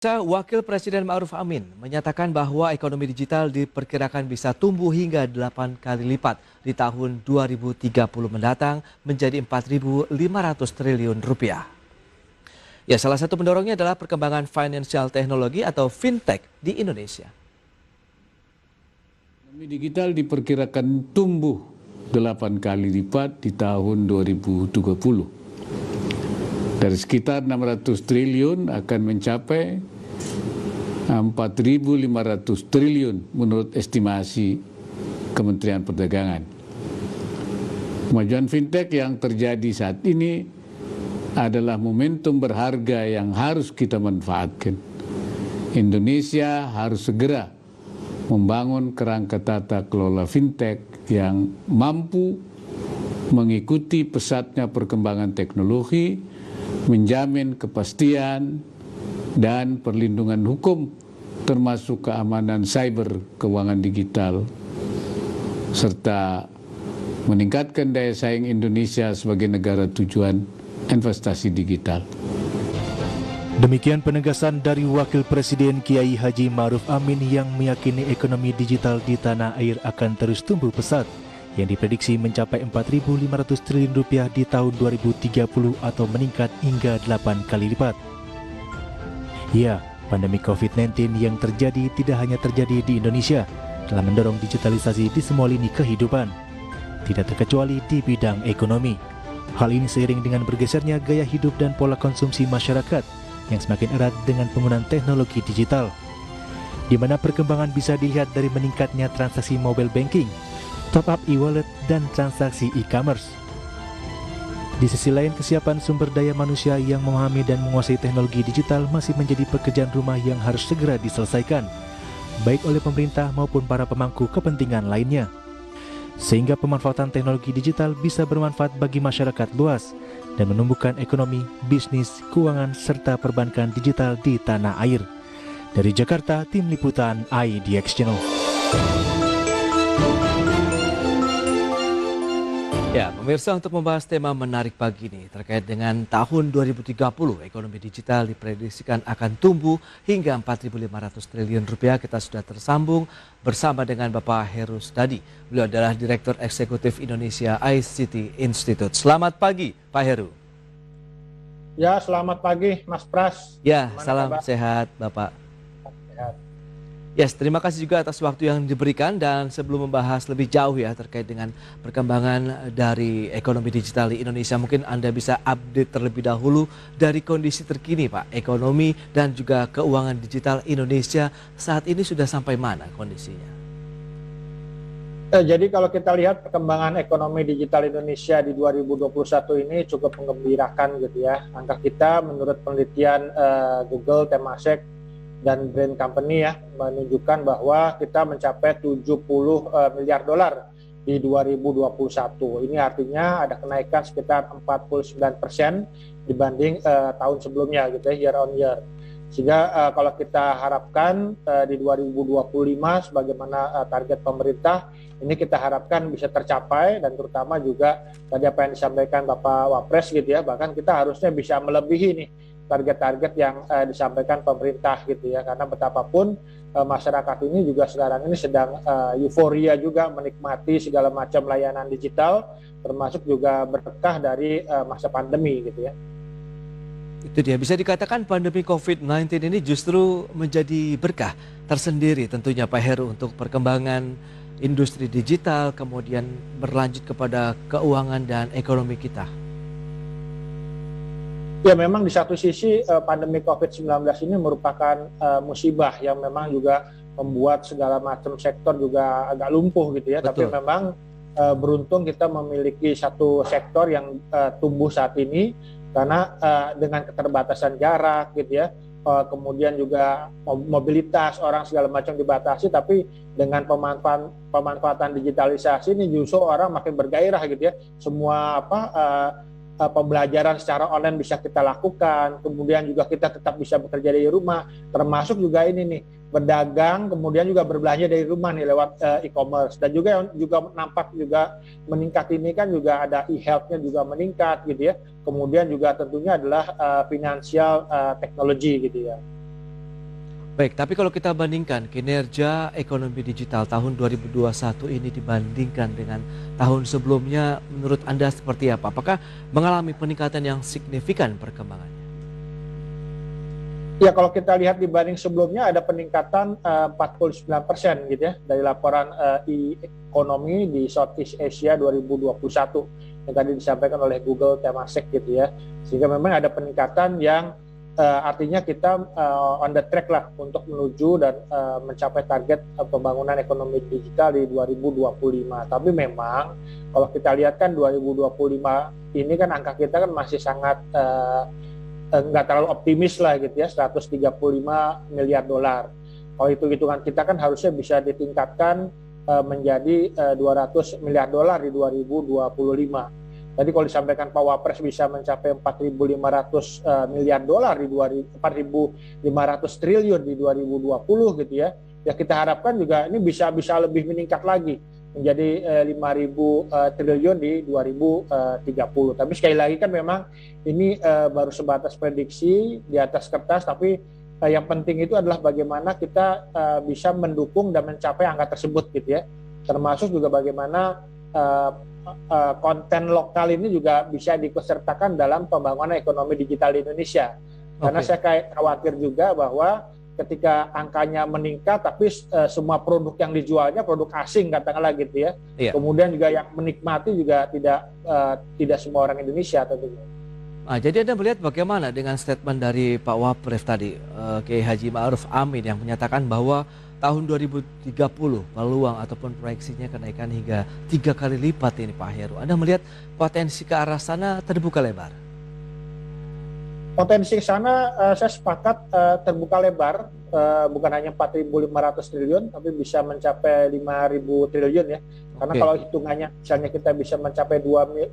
Wakil Presiden Ma'ruf Amin menyatakan bahwa ekonomi digital diperkirakan bisa tumbuh hingga 8 kali lipat di tahun 2030 mendatang menjadi 4.500 triliun rupiah. Ya, salah satu pendorongnya adalah perkembangan financial teknologi atau fintech di Indonesia. Ekonomi digital diperkirakan tumbuh 8 kali lipat di tahun 2020. Dari sekitar 600 triliun akan mencapai 4.500 triliun menurut estimasi Kementerian Perdagangan. Kemajuan fintech yang terjadi saat ini adalah momentum berharga yang harus kita manfaatkan. Indonesia harus segera membangun kerangka tata kelola fintech yang mampu mengikuti pesatnya perkembangan teknologi, menjamin kepastian dan perlindungan hukum termasuk keamanan cyber keuangan digital serta meningkatkan daya saing Indonesia sebagai negara tujuan investasi digital. Demikian penegasan dari Wakil Presiden Kiai Haji Ma'ruf Amin yang meyakini ekonomi digital di tanah air akan terus tumbuh pesat, yang diprediksi mencapai 4.500 triliun rupiah di tahun 2030 atau meningkat hingga 8 kali lipat. Ya, pandemi COVID-19 yang terjadi tidak hanya terjadi di Indonesia, telah mendorong digitalisasi di semua lini kehidupan, tidak terkecuali di bidang ekonomi. Hal ini seiring dengan bergesernya gaya hidup dan pola konsumsi masyarakat yang semakin erat dengan penggunaan teknologi digital, di mana perkembangan bisa dilihat dari meningkatnya transaksi mobile banking, top-up e-wallet, dan transaksi e-commerce. Di sisi lain, kesiapan sumber daya manusia yang memahami dan menguasai teknologi digital masih menjadi pekerjaan rumah yang harus segera diselesaikan, baik oleh pemerintah maupun para pemangku kepentingan lainnya. Sehingga pemanfaatan teknologi digital bisa bermanfaat bagi masyarakat luas dan menumbuhkan ekonomi, bisnis, keuangan, serta perbankan digital di tanah air. Dari Jakarta, Tim Liputan IDX Channel. Ya, pemirsa, untuk membahas tema menarik pagi ini terkait dengan tahun 2030, ekonomi digital diprediksikan akan tumbuh hingga 4.500 triliun rupiah. Kita sudah tersambung bersama dengan Bapak Heru Sudadi. Beliau adalah Direktur Eksekutif Indonesia ICT Institute. Selamat pagi, Pak Heru. Ya, selamat pagi, Mas Pras. Ya, Gimana salam kabar? sehat, Bapak. Sehat. Yes, terima kasih juga atas waktu yang diberikan, dan sebelum membahas lebih jauh ya terkait dengan perkembangan dari ekonomi digital di Indonesia, mungkin Anda bisa update terlebih dahulu dari kondisi terkini, Pak. Ekonomi dan juga keuangan digital Indonesia saat ini sudah sampai mana kondisinya? Jadi kalau kita lihat perkembangan ekonomi digital Indonesia di 2021 ini cukup menggembirakan gitu ya. Angka kita menurut penelitian Google, Temasek, dan Brand Company ya menunjukkan bahwa kita mencapai 70 miliar dolar di 2021. Ini artinya ada kenaikan sekitar 49% dibanding tahun sebelumnya gitu ya, year on year. Sehingga kalau kita harapkan di 2025 sebagaimana target pemerintah, ini kita harapkan bisa tercapai, dan terutama juga tadi apa yang disampaikan Bapak Wapres gitu ya, bahkan kita harusnya bisa melebihi nih target-target yang disampaikan pemerintah gitu ya, karena betapapun masyarakat ini juga sekarang ini sedang euforia juga menikmati segala macam layanan digital, termasuk juga berkah dari masa pandemi gitu ya. Itu dia, bisa dikatakan pandemi COVID-19 ini justru menjadi berkah tersendiri tentunya Pak Heru untuk perkembangan industri digital, kemudian berlanjut kepada keuangan dan ekonomi kita. Ya, memang di satu sisi pandemi COVID-19 ini merupakan musibah yang memang juga membuat segala macam sektor juga agak lumpuh gitu ya. Betul. Tapi memang beruntung kita memiliki satu sektor yang tumbuh saat ini karena dengan keterbatasan jarak gitu ya, kemudian juga mobilitas orang segala macam dibatasi, tapi dengan pemanfaatan digitalisasi ini justru orang makin bergairah gitu ya. Semua pembelajaran secara online bisa kita lakukan, kemudian juga kita tetap bisa bekerja dari rumah, termasuk juga ini nih berdagang, kemudian juga berbelanja dari rumah nih lewat e-commerce, dan juga nampak juga meningkat ini kan juga ada e-health-nya juga meningkat gitu ya, kemudian juga tentunya adalah financial technology gitu ya. Baik, tapi kalau kita bandingkan kinerja ekonomi digital tahun 2021 ini dibandingkan dengan tahun sebelumnya, menurut Anda seperti apa? Apakah mengalami peningkatan yang signifikan perkembangannya? Ya, kalau kita lihat dibanding sebelumnya ada peningkatan 49% gitu ya dari laporan ekonomi di Southeast Asia 2021 yang tadi disampaikan oleh Google Temasek gitu ya. Sehingga memang ada peningkatan yang artinya kita on the track lah untuk menuju dan mencapai target pembangunan ekonomi digital di 2025. Tapi memang kalau kita lihat kan 2025 ini kan angka kita kan masih sangat nggak terlalu optimis lah gitu ya, 135 miliar dolar. Kalau hitung-hitungan kita kan harusnya bisa ditingkatkan menjadi 200 miliar dolar di 2025. Tadi kalau disampaikan Pak Wapres bisa mencapai 4.500 miliar dolar di 4.500 triliun di 2020 gitu ya. Ya kita harapkan juga ini bisa lebih meningkat lagi menjadi 5.000 triliun di 2030. Tapi sekali lagi kan memang ini baru sebatas prediksi di atas kertas, tapi yang penting itu adalah bagaimana kita bisa mendukung dan mencapai angka tersebut gitu ya. Termasuk juga bagaimana konten lokal ini juga bisa diikutsertakan dalam pembangunan ekonomi digital di Indonesia. Karena saya khawatir juga bahwa ketika angkanya meningkat tapi semua produk yang dijualnya produk asing katakanlah gitu ya. Iya. Kemudian juga yang menikmati juga tidak semua orang Indonesia tentunya. Jadi Anda melihat bagaimana dengan statement dari Pak Wapres tadi, Kiai Haji Ma'ruf Amin yang menyatakan bahwa tahun 2030 peluang ataupun proyeksinya kenaikan hingga 3 kali lipat ini Pak Heru. Anda melihat potensi ke arah sana terbuka lebar? Potensi ke sana saya sepakat terbuka lebar, bukan hanya 4.500 triliun tapi bisa mencapai 5.000 triliun ya. Karena kalau hitungannya misalnya kita bisa mencapai 200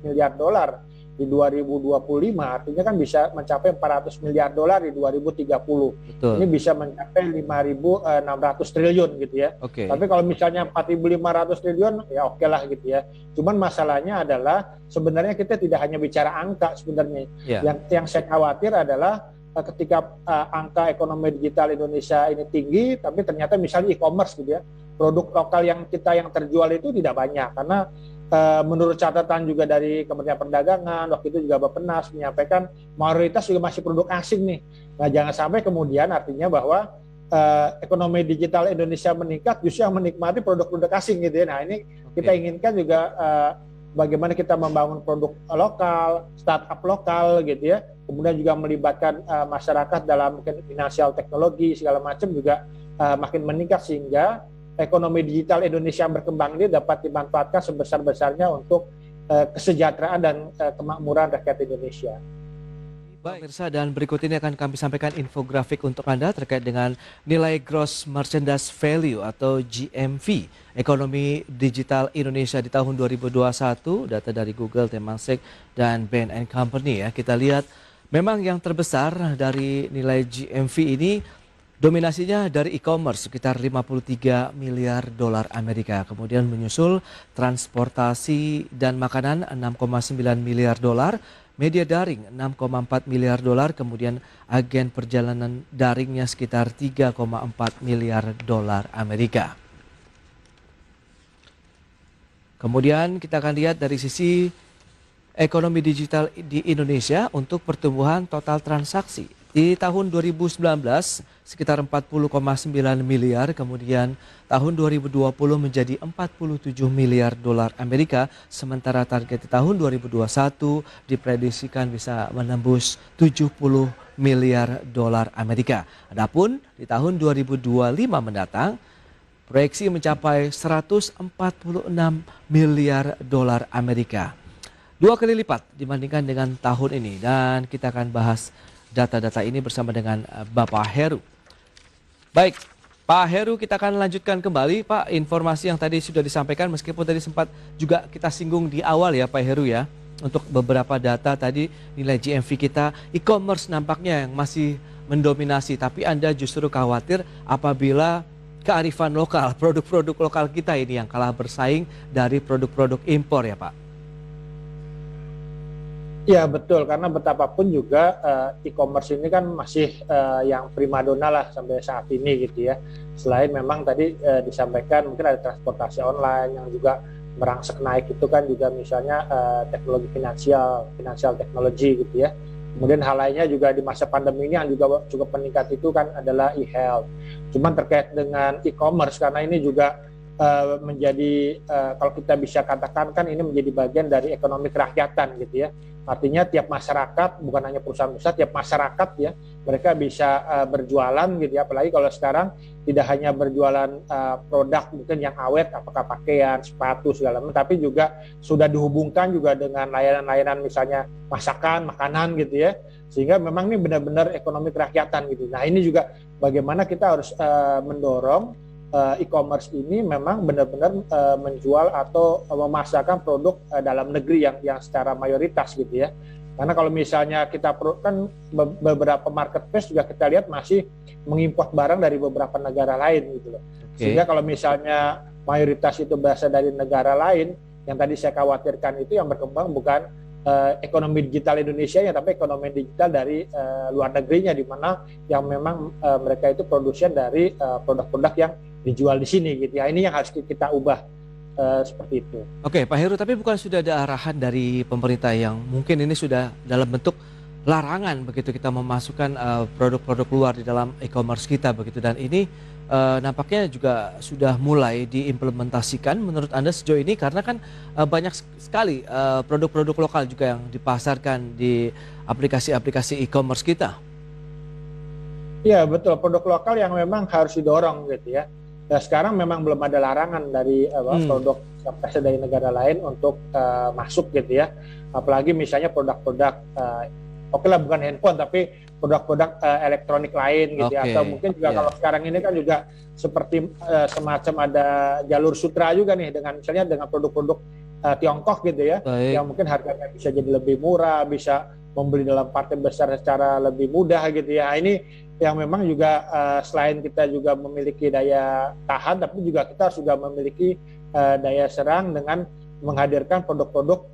miliar dolar di 2025, artinya kan bisa mencapai 400 miliar dolar di 2030. Betul. Ini bisa mencapai 5.600 triliun gitu ya. Tapi kalau misalnya 4.500 triliun ya oke lah gitu ya. Cuman masalahnya adalah sebenarnya kita tidak hanya bicara angka sebenarnya. Yang saya khawatir adalah ketika angka ekonomi digital Indonesia ini tinggi, tapi ternyata misalnya e-commerce gitu ya, produk lokal yang terjual itu tidak banyak karena menurut catatan juga dari Kementerian Perdagangan, waktu itu juga Bappenas menyampaikan mayoritas juga masih produk asing nih. Nah jangan sampai kemudian artinya bahwa ekonomi digital Indonesia meningkat justru yang menikmati produk-produk asing gitu ya. Nah ini kita inginkan juga bagaimana kita membangun produk lokal, startup lokal gitu ya. Kemudian juga melibatkan masyarakat dalam finansial teknologi segala macam juga makin meningkat sehingga ekonomi digital Indonesia yang berkembang ini dapat dimanfaatkan sebesar-besarnya untuk kesejahteraan dan kemakmuran rakyat Indonesia. Baik, pemirsa, dan berikut ini akan kami sampaikan infografik untuk Anda terkait dengan nilai Gross Merchandise Value atau GMV ekonomi digital Indonesia di tahun 2021, data dari Google, Temasek, dan Bain & Company ya. Kita lihat memang yang terbesar dari nilai GMV ini dominasinya dari e-commerce sekitar 53 miliar dolar Amerika. Kemudian menyusul transportasi dan makanan 6,9 miliar dolar, media daring 6,4 miliar dolar, kemudian agen perjalanan daringnya sekitar 3,4 miliar dolar Amerika. Kemudian kita akan lihat dari sisi ekonomi digital di Indonesia untuk pertumbuhan total transaksi. Di tahun 2019 sekitar 40,9 miliar, kemudian tahun 2020 menjadi 47 miliar dolar Amerika, sementara target di tahun 2021 diprediksikan bisa menembus 70 miliar dolar Amerika. Adapun di tahun 2025 mendatang, proyeksi mencapai 146 miliar dolar Amerika. 2 kali lipat dibandingkan dengan tahun ini, dan kita akan bahas data-data ini bersama dengan Bapak Heru. Baik, Pak Heru, kita akan lanjutkan kembali Pak informasi yang tadi sudah disampaikan, meskipun tadi sempat juga kita singgung di awal ya Pak Heru ya, untuk beberapa data tadi nilai GMV kita e-commerce nampaknya yang masih mendominasi, tapi Anda justru khawatir apabila kearifan lokal, produk-produk lokal kita ini yang kalah bersaing dari produk-produk impor ya Pak. Ya betul, karena betapapun juga e-commerce ini kan masih yang primadona lah sampai saat ini gitu ya. Selain memang tadi disampaikan mungkin ada transportasi online yang juga merangsek naik itu kan juga misalnya teknologi financial technology gitu ya. Kemudian hal lainnya juga di masa pandemi ini yang juga cukup meningkat itu kan adalah e-health. Cuman terkait dengan e-commerce karena ini juga menjadi kalau kita bisa katakan kan ini menjadi bagian dari ekonomi kerakyatan gitu ya. Artinya tiap masyarakat, bukan hanya perusahaan besar, tiap masyarakat ya mereka bisa berjualan gitu ya. Apalagi kalau sekarang tidak hanya berjualan produk mungkin yang awet, apakah pakaian, sepatu segala macam, tapi juga sudah dihubungkan juga dengan layanan-layanan misalnya masakan, makanan gitu ya. Sehingga memang ini benar-benar ekonomi kerakyatan gitu. Nah ini juga bagaimana kita harus mendorong e-commerce ini memang benar-benar menjual atau memasarkan produk dalam negeri yang secara mayoritas gitu ya. Karena kalau misalnya kita kan beberapa marketplace juga kita lihat masih mengimpor barang dari beberapa negara lain gitu loh. Sehingga kalau misalnya mayoritas itu berasal dari negara lain, yang tadi saya khawatirkan itu yang berkembang bukan ekonomi digital Indonesia ya, tapi ekonomi digital dari luar negerinya, di mana yang memang mereka itu produsen dari produk-produk yang dijual di sini gitu ya. Ini yang harus kita ubah seperti itu. Oke, Pak Heru, tapi bukan sudah ada arahan dari pemerintah yang mungkin ini sudah dalam bentuk larangan begitu kita memasukkan produk-produk luar di dalam e-commerce kita begitu, dan ini nampaknya juga sudah mulai diimplementasikan menurut Anda sejauh ini, karena kan banyak sekali produk-produk lokal juga yang dipasarkan di aplikasi-aplikasi e-commerce kita. Iya betul, produk lokal yang memang harus didorong gitu ya. Nah, sekarang memang belum ada larangan dari produk yang berasal dari negara lain untuk masuk gitu ya. Apalagi misalnya produk-produk, oke lah bukan handphone, tapi produk-produk elektronik lain gitu ya. Atau mungkin juga kalau sekarang ini kan juga seperti semacam ada jalur sutra juga nih dengan misalnya dengan produk-produk Tiongkok gitu ya. Yang mungkin harganya bisa jadi lebih murah, bisa membeli dalam partai besar secara lebih mudah gitu ya. Ini yang memang juga selain kita juga memiliki daya tahan, tapi juga kita sudah memiliki daya serang dengan menghadirkan produk-produk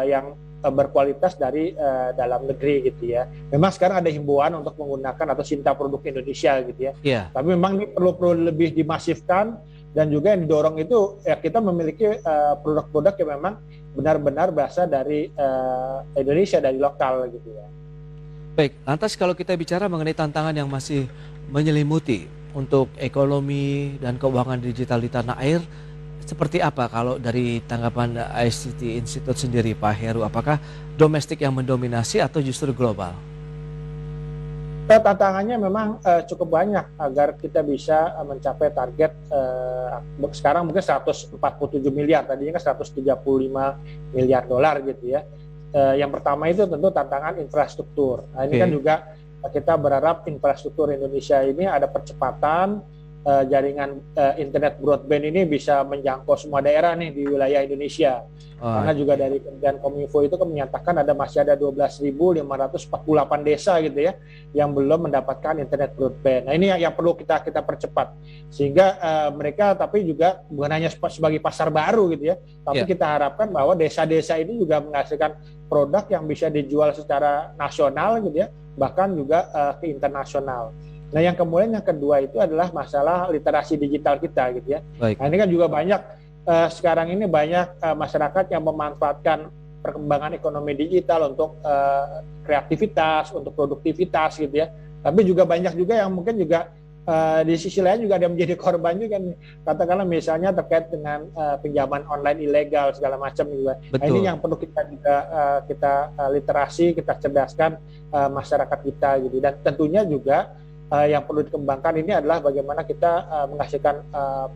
yang berkualitas dari dalam negeri gitu ya. Memang sekarang ada himbauan untuk menggunakan atau cinta produk Indonesia gitu ya. Tapi memang ini perlu lebih dimasifkan, dan juga yang didorong itu ya kita memiliki produk-produk yang memang benar-benar berasal dari Indonesia, dari lokal gitu ya. Baik, lantas kalau kita bicara mengenai tantangan yang masih menyelimuti untuk ekonomi dan keuangan digital di tanah air, seperti apa kalau dari tanggapan ICT Institute sendiri, Pak Heru? Apakah domestik yang mendominasi atau justru global? Tantangannya memang cukup banyak agar kita bisa mencapai target sekarang mungkin 147 miliar, tadinya kan 135 miliar dolar gitu ya. Yang pertama itu tentu tantangan infrastruktur. Nah, ini kan juga kita berharap infrastruktur Indonesia ini ada percepatan jaringan internet broadband ini bisa menjangkau semua daerah nih di wilayah Indonesia. Karena juga dari Kementerian Kominfo itu kan menyatakan masih ada 12.548 desa gitu ya yang belum mendapatkan internet broadband. Nah, ini yang perlu kita percepat sehingga mereka tapi juga bukan hanya sebagai pasar baru gitu ya, tapi kita harapkan bahwa desa-desa ini juga menghasilkan produk yang bisa dijual secara nasional gitu ya, bahkan juga ke internasional. Nah, yang kemudian yang kedua itu adalah masalah literasi digital kita gitu ya. Nah, ini kan juga banyak sekarang ini banyak masyarakat yang memanfaatkan perkembangan ekonomi digital untuk kreativitas, untuk produktivitas gitu ya. Tapi juga banyak juga yang mungkin juga di sisi lain juga ada menjadi korban juga nih. Katakanlah misalnya terkait dengan pinjaman online ilegal segala macam juga. Nah, ini yang perlu kita juga kita literasi, kita cerdaskan masyarakat kita gitu. Dan tentunya juga yang perlu dikembangkan ini adalah bagaimana kita menghasilkan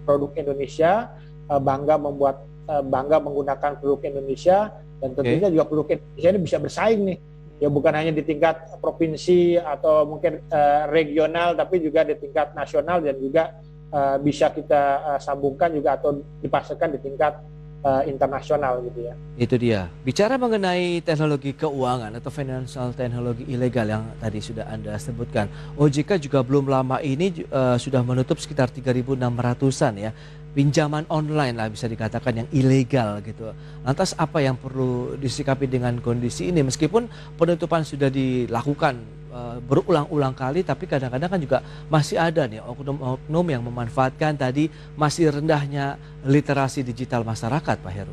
produk Indonesia, bangga menggunakan produk Indonesia, dan tentunya juga produk Indonesia ini bisa bersaing nih. Ya bukan hanya di tingkat provinsi atau mungkin regional, tapi juga di tingkat nasional, dan juga bisa kita sambungkan juga atau dipasarkan di tingkat internasional gitu ya. Itu dia. Bicara mengenai teknologi keuangan atau financial teknologi ilegal yang tadi sudah Anda sebutkan, OJK juga belum lama ini sudah menutup sekitar 3.600-an ya pinjaman online lah bisa dikatakan yang ilegal gitu. Lantas apa yang perlu disikapi dengan kondisi ini meskipun penutupan sudah dilakukan berulang-ulang kali, tapi kadang-kadang kan juga masih ada nih oknum-oknum yang memanfaatkan tadi masih rendahnya literasi digital masyarakat, Pak Heru.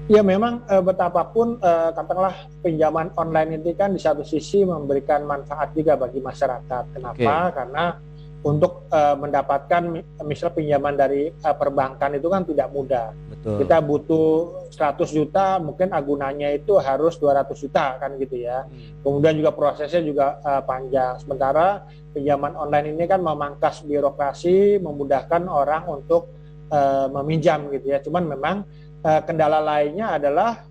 Ya memang betapapun katakanlah pinjaman online ini kan di satu sisi memberikan manfaat juga bagi masyarakat. Kenapa? Karena untuk mendapatkan misal pinjaman dari perbankan itu kan tidak mudah. Betul. Kita butuh 100 juta, mungkin agunannya itu harus 200 juta kan gitu ya. Kemudian juga prosesnya juga panjang. Sementara pinjaman online ini kan memangkas birokrasi, memudahkan orang untuk meminjam gitu ya. Cuman memang kendala lainnya adalah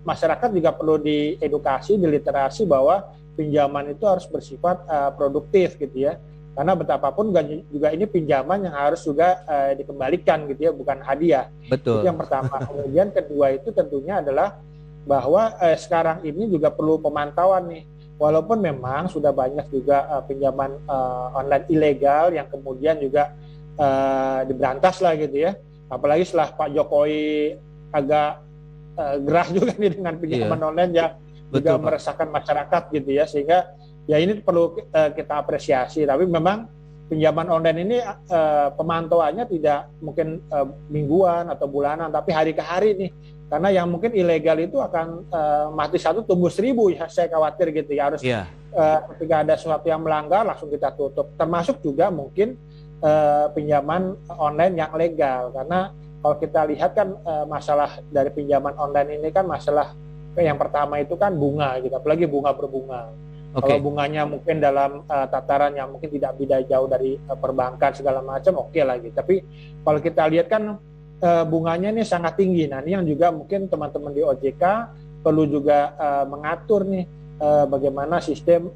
masyarakat juga perlu diedukasi, diliterasi bahwa pinjaman itu harus bersifat produktif gitu ya. Karena betapapun juga ini pinjaman yang harus juga dikembalikan gitu ya, bukan hadiah. Betul. Itu yang pertama. Kemudian kedua itu tentunya adalah bahwa sekarang ini juga perlu pemantauan nih. Walaupun memang sudah banyak juga pinjaman online ilegal yang kemudian juga diberantas lah gitu ya. Apalagi setelah Pak Jokowi agak gerah juga nih dengan pinjaman online yang juga meresahkan masyarakat gitu ya, sehingga ya ini perlu kita apresiasi. Tapi memang pinjaman online ini pemantauannya tidak mungkin mingguan atau bulanan, tapi hari ke hari nih, karena yang mungkin ilegal itu akan mati satu tumbuh 1000 ya, saya khawatir gitu ya, harus ketika ada sesuatu yang melanggar langsung kita tutup. Termasuk juga mungkin pinjaman online yang legal, karena kalau kita lihat kan masalah dari pinjaman online ini kan masalah yang pertama itu kan bunga gitu, apalagi bunga berbunga. Kalau bunganya mungkin dalam tataran yang mungkin tidak beda jauh dari perbankan segala macam, oke lah gitu. Tapi kalau kita lihat kan bunganya ini sangat tinggi. Nah ini yang juga mungkin teman-teman di OJK perlu juga mengatur nih bagaimana sistem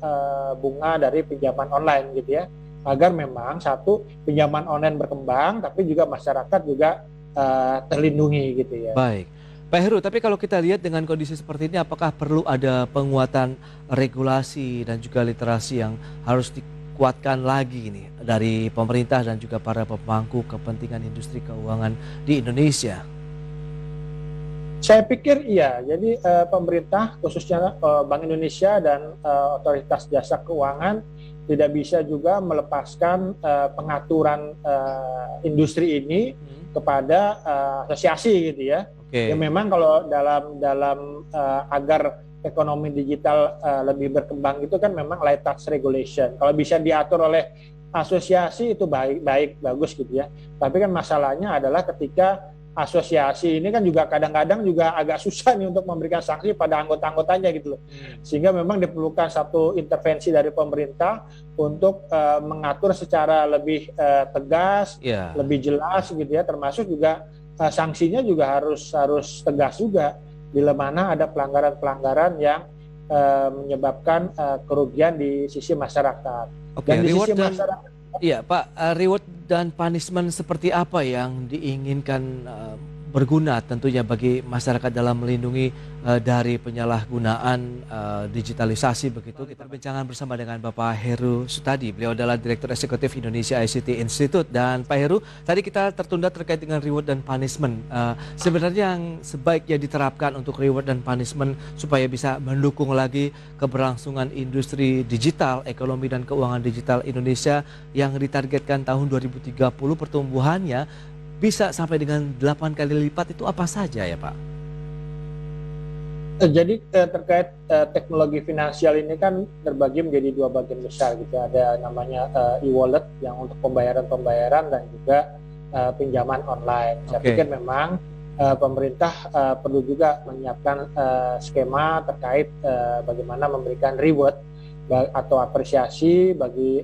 bunga dari pinjaman online gitu ya, agar memang satu pinjaman online berkembang, tapi juga masyarakat juga terlindungi gitu ya. Baik, Pak Heru, tapi kalau kita lihat dengan kondisi seperti ini, apakah perlu ada penguatan regulasi dan juga literasi yang harus dikuatkan lagi nih dari pemerintah dan juga para pemangku kepentingan industri keuangan di Indonesia? Saya pikir iya, jadi pemerintah khususnya Bank Indonesia dan otoritas jasa keuangan tidak bisa juga melepaskan pengaturan industri ini kepada asosiasi gitu ya. Ya memang kalau dalam agar ekonomi digital lebih berkembang itu kan memang light touch regulation. Kalau bisa diatur oleh asosiasi itu baik bagus gitu ya. Tapi kan masalahnya adalah ketika asosiasi ini kan juga kadang-kadang juga agak susah nih untuk memberikan sanksi pada anggota-anggotanya gitu loh. Sehingga memang diperlukan satu intervensi dari pemerintah untuk mengatur secara lebih tegas, lebih jelas gitu ya, termasuk juga sanksinya juga harus tegas juga bila mana ada pelanggaran-pelanggaran yang menyebabkan kerugian di sisi masyarakat. Dan di sisi masyarakat. Iya Pak, reward dan punishment seperti apa yang diinginkan berguna tentunya bagi masyarakat dalam melindungi dari penyalahgunaan digitalisasi begitu. Kita bincangkan bersama dengan Bapak Heru Sutadi. Beliau adalah Direktur Eksekutif Indonesia ICT Institute. Dan Pak Heru, tadi kita tertunda terkait dengan reward dan punishment. Sebenarnya yang sebaiknya diterapkan untuk reward dan punishment supaya bisa mendukung lagi keberlangsungan industri digital, ekonomi dan keuangan digital Indonesia yang ditargetkan tahun 2030 pertumbuhannya bisa sampai dengan 8 kali lipat, itu apa saja ya Pak? Jadi terkait teknologi finansial ini kan terbagi menjadi dua bagian besar gitu. Ada namanya e-wallet yang untuk pembayaran dan juga pinjaman online. Saya pikir memang pemerintah perlu juga menyiapkan skema terkait bagaimana memberikan reward atau apresiasi bagi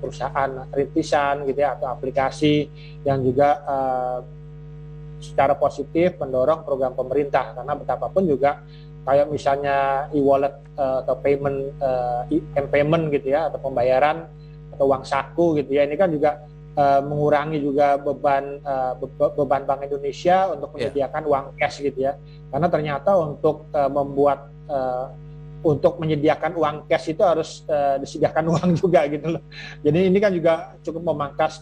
perusahaan rintisan gitu ya, atau aplikasi yang juga secara positif mendorong program pemerintah. Karena betapapun juga kayak misalnya e-wallet atau payment gitu ya, atau pembayaran atau uang saku gitu ya, ini kan juga mengurangi juga beban Bank Indonesia untuk menyediakan uang cash gitu ya. Karena ternyata untuk membuat untuk menyediakan uang cash itu harus disediakan uang juga gitu loh. Jadi ini kan juga cukup memangkas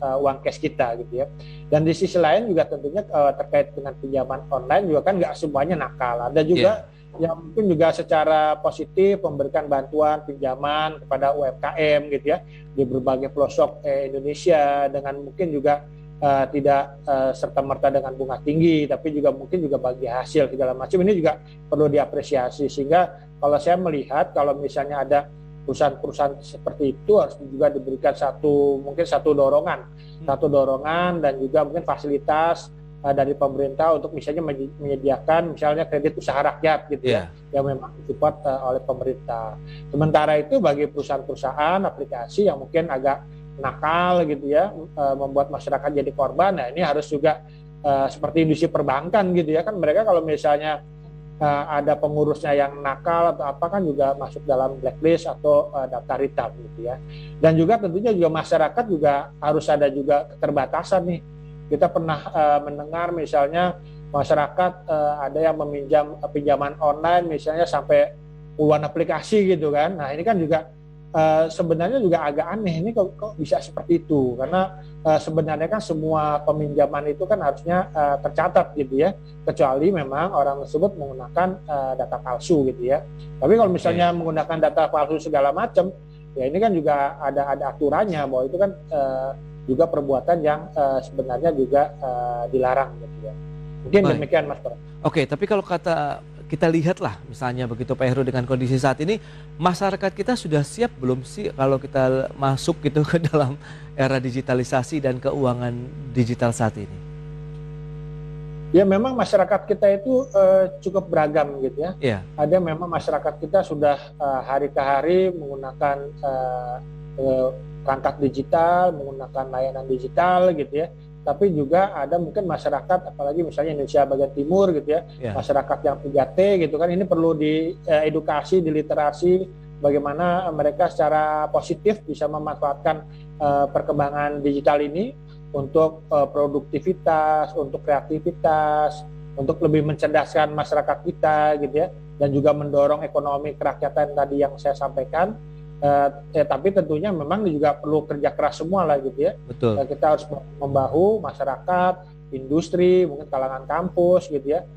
uang cash kita gitu ya. Dan di sisi lain juga tentunya terkait dengan pinjaman online juga kan nggak semuanya nakal. Ada juga yang mungkin juga secara positif memberikan bantuan pinjaman kepada UMKM gitu ya di berbagai pelosok Indonesia dengan mungkin juga tidak serta-merta dengan bunga tinggi, tapi juga mungkin juga bagi hasil segala macam. Ini juga perlu diapresiasi, sehingga kalau saya melihat kalau misalnya ada perusahaan-perusahaan seperti itu harus juga diberikan satu dorongan dan juga mungkin fasilitas dari pemerintah untuk misalnya menyediakan misalnya kredit usaha rakyat gitu ya yang memang disupport oleh pemerintah. Sementara itu bagi perusahaan-perusahaan aplikasi yang mungkin agak nakal gitu ya, membuat masyarakat jadi korban. Nah ini harus juga seperti industri perbankan gitu ya, kan mereka kalau misalnya ada pengurusnya yang nakal atau apa kan juga masuk dalam blacklist atau daftar hitam gitu ya. Dan juga tentunya juga masyarakat juga harus ada juga keterbatasan nih. Kita pernah mendengar misalnya masyarakat ada yang meminjam pinjaman online misalnya sampai puluhan aplikasi gitu kan. Nah ini kan juga sebenarnya juga agak aneh, ini kok bisa seperti itu, karena sebenarnya kan semua peminjaman itu kan harusnya tercatat gitu ya, kecuali memang orang tersebut menggunakan data palsu gitu ya. Tapi kalau misalnya menggunakan data palsu segala macam, ya ini kan juga ada aturannya bahwa itu kan juga perbuatan yang sebenarnya juga dilarang gitu ya. Mungkin demikian Mas Bro. Oke, tapi kalau kita lihatlah misalnya begitu Pak Heru dengan kondisi saat ini, masyarakat kita sudah siap belum sih kalau kita masuk gitu ke dalam era digitalisasi dan keuangan digital saat ini? Ya memang masyarakat kita itu cukup beragam gitu ya. Ada memang masyarakat kita sudah hari ke hari menggunakan perangkat digital, menggunakan layanan digital gitu ya. Tapi juga ada mungkin masyarakat, apalagi misalnya Indonesia bagian timur gitu ya, masyarakat yang 3T gitu kan, ini perlu diedukasi, diliterasi bagaimana mereka secara positif bisa memanfaatkan perkembangan digital ini untuk produktivitas, untuk kreativitas, untuk lebih mencerdaskan masyarakat kita gitu ya, dan juga mendorong ekonomi kerakyatan tadi yang saya sampaikan. Tapi tentunya memang juga perlu kerja keras semua lah gitu ya. Betul. Kita harus membahu masyarakat, industri, mungkin kalangan kampus gitu ya,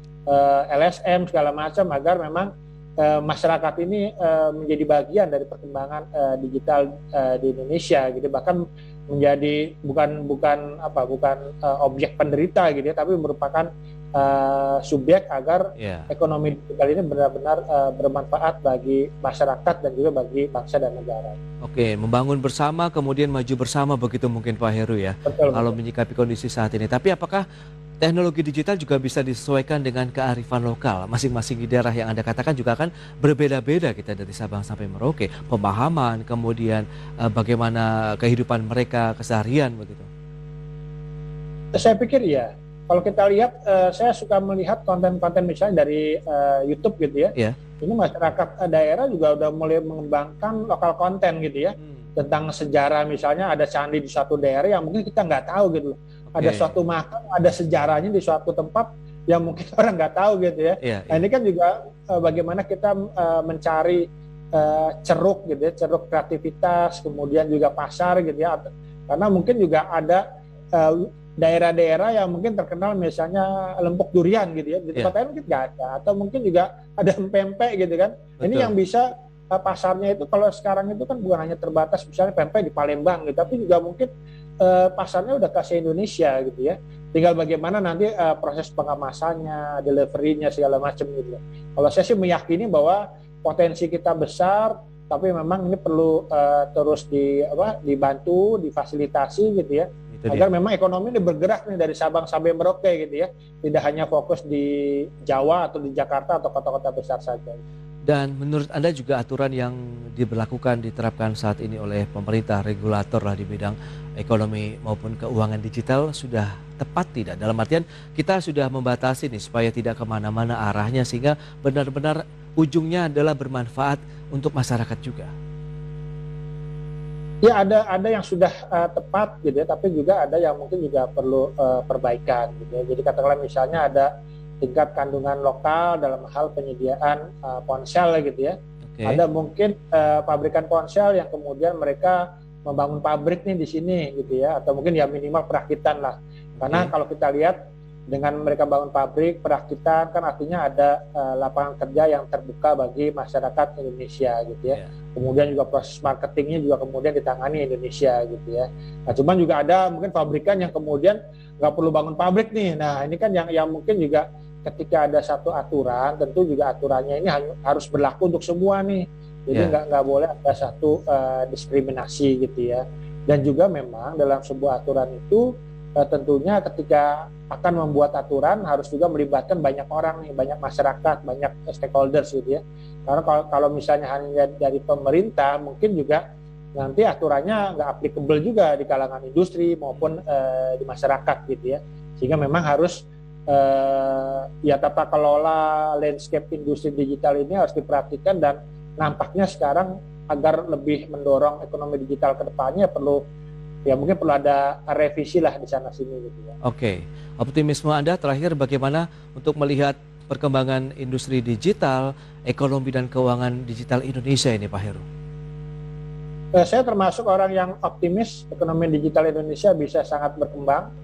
LSM segala macam agar memang masyarakat ini menjadi bagian dari perkembangan digital di Indonesia gitu. Bahkan menjadi bukan objek penderita gitu ya, tapi merupakan subjek agar ekonomi digital ini benar-benar bermanfaat bagi masyarakat dan juga bagi bangsa dan negara. Oke, membangun bersama kemudian maju bersama begitu mungkin Pak Heru ya. Betul. Kalau menyikapi kondisi saat ini. Tapi apakah teknologi digital juga bisa disesuaikan dengan kearifan lokal? Masing-masing di daerah yang Anda katakan juga kan berbeda-beda kita dari Sabang sampai Merauke. Pemahaman, kemudian bagaimana kehidupan mereka keseharian begitu. Saya pikir ya. Kalau kita lihat, saya suka melihat konten-konten misalnya dari YouTube gitu ya. Ini masyarakat daerah juga udah mulai mengembangkan lokal konten gitu ya. Tentang sejarah misalnya ada candi di suatu daerah yang mungkin kita nggak tahu gitu. Ada suatu makam, ada sejarahnya di suatu tempat yang mungkin orang nggak tahu gitu ya. Nah ini kan juga bagaimana kita mencari ceruk gitu ya, ceruk kreativitas, kemudian juga pasar gitu ya. Karena mungkin juga ada daerah-daerah yang mungkin terkenal misalnya lempok durian gitu ya, di tempat lain mungkin nggak ada, atau mungkin juga ada pempek gitu kan. Betul. Ini yang bisa pasarnya itu kalau sekarang itu kan bukan hanya terbatas misalnya pempek di Palembang gitu, tapi juga mungkin pasarnya udah ke Indonesia gitu ya. Tinggal bagaimana nanti proses pengemasannya, deliverynya segala macam gitu. Kalau saya sih meyakini bahwa potensi kita besar, tapi memang ini perlu terus dibantu, difasilitasi gitu ya. Agar memang ekonomi ini bergerak nih dari Sabang sampai Merauke gitu ya, tidak hanya fokus di Jawa atau di Jakarta atau kota-kota besar saja. Dan menurut Anda juga aturan yang diberlakukan diterapkan saat ini oleh pemerintah regulator lah di bidang ekonomi maupun keuangan digital sudah tepat tidak? Dalam artian kita sudah membatasi nih supaya tidak kemana-mana arahnya sehingga benar-benar ujungnya adalah bermanfaat untuk masyarakat juga. Ya ada yang sudah tepat gitu ya, tapi juga ada yang mungkin juga perlu perbaikan gitu ya. Jadi katakanlah misalnya ada tingkat kandungan lokal dalam hal penyediaan ponsel gitu ya. Oke. Ada mungkin pabrikan ponsel yang kemudian mereka membangun pabrik nih di sini gitu ya, atau mungkin ya minimal perakitan lah. Karena kalau kita lihat dengan mereka bangun pabrik, perakitan kan artinya ada lapangan kerja yang terbuka bagi masyarakat Indonesia gitu ya. Kemudian juga proses marketingnya juga kemudian ditangani Indonesia gitu ya. Nah cuman juga ada mungkin pabrikan yang kemudian nggak perlu bangun pabrik nih. Nah ini kan yang mungkin juga ketika ada satu aturan, tentu juga aturannya ini harus berlaku untuk semua nih. Jadi nggak boleh ada satu diskriminasi gitu ya. Dan juga memang dalam sebuah aturan itu tentunya ketika akan membuat aturan harus juga melibatkan banyak orang nih, banyak masyarakat, banyak stakeholders gitu ya. Karena kalau misalnya hanya dari pemerintah, mungkin juga nanti aturannya nggak applicable juga di kalangan industri maupun di masyarakat gitu ya. Sehingga memang harus ya tata kelola landscape industri digital ini harus diperhatikan, dan nampaknya sekarang agar lebih mendorong ekonomi digital ke depannya mungkin perlu ada revisi lah di sana sini gitu ya. Oke, optimisme Anda terakhir bagaimana untuk melihat perkembangan industri digital, ekonomi dan keuangan digital Indonesia ini Pak Heru? Saya termasuk orang yang optimis ekonomi digital Indonesia bisa sangat berkembang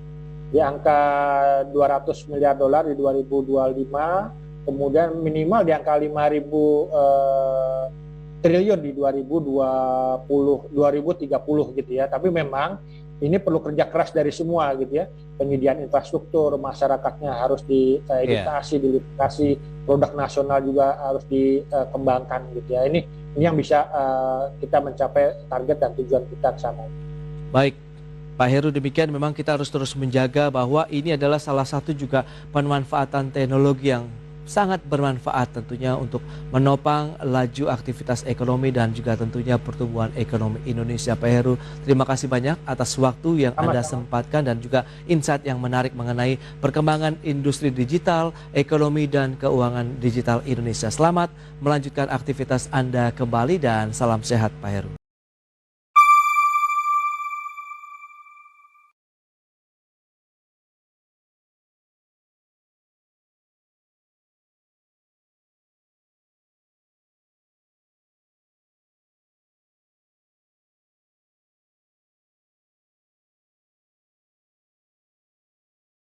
di angka 200 miliar dolar di 2025, kemudian minimal di angka 5.000 triliun di 2030 gitu ya. Tapi memang ini perlu kerja keras dari semua gitu ya. Penyediaan infrastruktur, masyarakatnya harus diedukasi, diliterasi, produk nasional juga harus dikembangkan gitu ya. Ini yang bisa kita mencapai target dan tujuan kita ke sana. Baik, Pak Heru, demikian memang kita harus terus menjaga bahwa ini adalah salah satu juga pemanfaatan teknologi yang sangat bermanfaat tentunya untuk menopang laju aktivitas ekonomi dan juga tentunya pertumbuhan ekonomi Indonesia. Pak Heru, terima kasih banyak atas waktu yang Anda sempatkan dan juga insight yang menarik mengenai perkembangan industri digital, ekonomi dan keuangan digital Indonesia. Selamat melanjutkan aktivitas Anda kembali dan salam sehat Pak Heru.